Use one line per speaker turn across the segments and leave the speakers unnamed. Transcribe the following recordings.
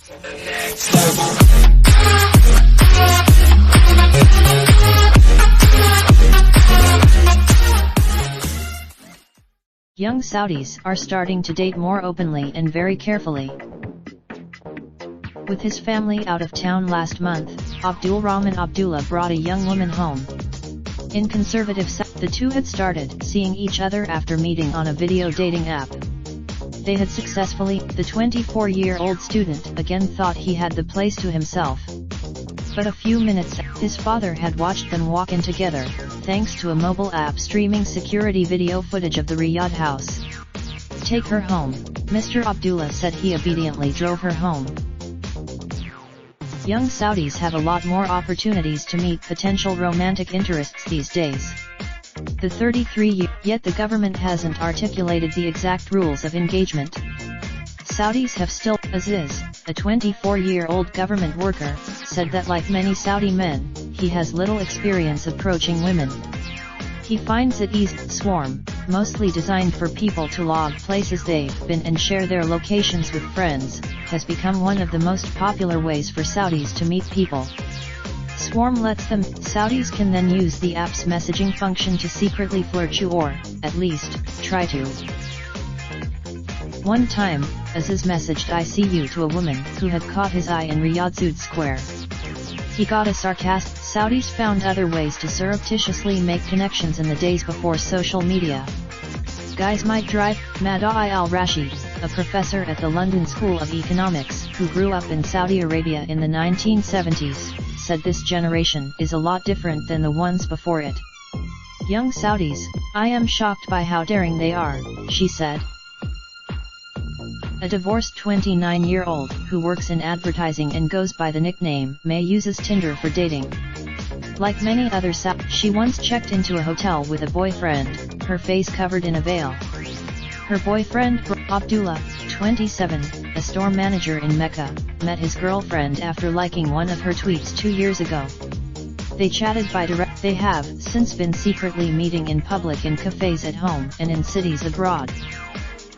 Young Saudis are starting to date more openly and very carefully. With his family out of town last month, Abdulrahman Abdullah brought a young woman home. In conservative Saudi, the two had started seeing each other after meeting on a video dating app. They had successfully. The 24-year-old student again thought he had the place to himself. But a few minutes, his father had watched them walk in together, thanks to a mobile app streaming security video footage of the Riyadh house. "Take her home," Mr. Abdullah said. He obediently drove her home. Young Saudis have a lot more opportunities to meet potential romantic interests these days. The 33-year, yet the government hasn't articulated the exact rules of engagement. Saudis have still. Aziz, a 24-year-old government worker, said that like many Saudi men, he has little experience approaching women. He finds it easy. Swarm, mostly designed for people to log places they've been and share their locations with friends, has become one of the most popular ways for Saudis to meet people. Swarm lets them. Saudis can then use the app's messaging function to secretly flirt you, or, at least, try to. One time, Aziz messaged "I see you" to a woman who had caught his eye in Riyadh Zood Square. He got a sarcastic. Saudis found other ways to surreptitiously make connections in the days before social media. Guys might drive. Madai al-Rashid, a professor at the London School of Economics, who grew up in Saudi Arabia in the 1970s, said this generation is a lot different than the ones before it. "Young Saudis, I am shocked by how daring they are," she said. A divorced 29-year-old who works in advertising and goes by the nickname May uses Tinder for dating. Like many other Saudis, she once checked into a hotel with a boyfriend, her face covered in a veil. Her boyfriend, Abdullah, 27, a store manager in Mecca, met his girlfriend after liking one of her tweets 2 years ago. They chatted by direct. They have since been secretly meeting in public, in cafes at home, and in cities abroad.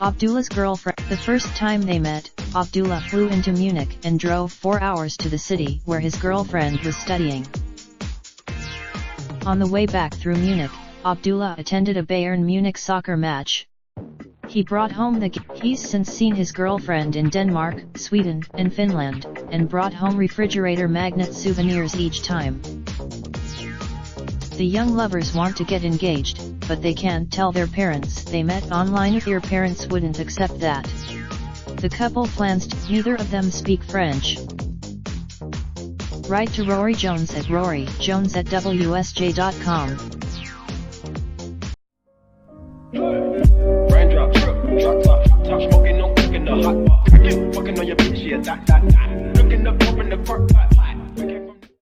Abdullah's girlfriend. The first time they met, Abdullah flew into Munich and drove 4 hours to the city where his girlfriend was studying. On the way back through Munich, Abdullah attended a Bayern Munich soccer match. He brought home the. He's since seen his girlfriend in Denmark, Sweden, and Finland, and brought home refrigerator magnet souvenirs each time. The young lovers want to get engaged, but they can't tell their parents they met online. Their parents wouldn't accept that. The couple plans to. Neither of them speak French. Write to Rory Jones at roryjones@wsj.com.
Raindrop, drop top, smoking, no cooking the hot pot. Fucking on your bitch, yeah, that. Looking up, open the park.